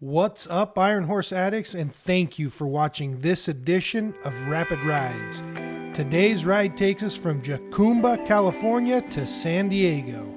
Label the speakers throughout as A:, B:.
A: What's up, Ironhorse Addicts, and thank you for watching this edition of Rapid Rides. Today's ride takes us from Jacumba, California to San Diego.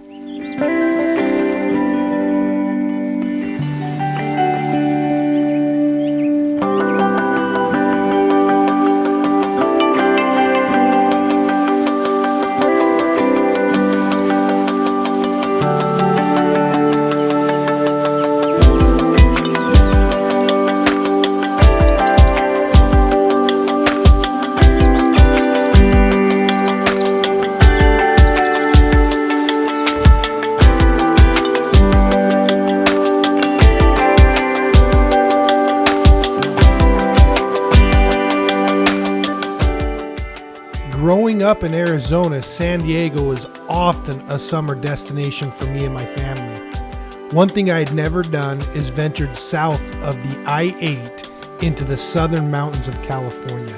A: Growing up in Arizona, San Diego was often a summer destination for me and my family. One thing I had never done is ventured south of the I-8 into the southern mountains of California.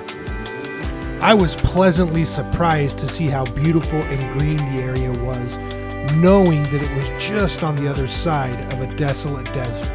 A: I was pleasantly surprised to see how beautiful and green the area was, knowing that it was just on the other side of a desolate desert.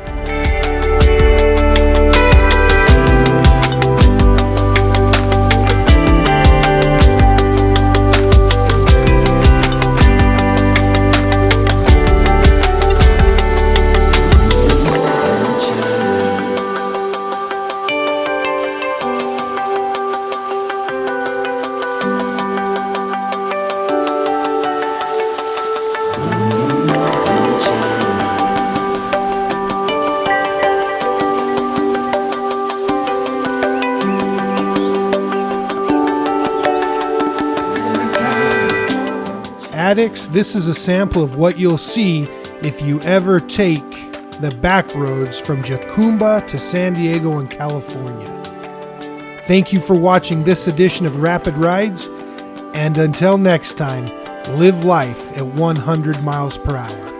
A: Addicts, this is a sample of what you'll see if you ever take the back roads from Jacumba to San Diego in California. Thank you for watching this edition of Rapid Rides, and until next time, live life at 100 miles per hour.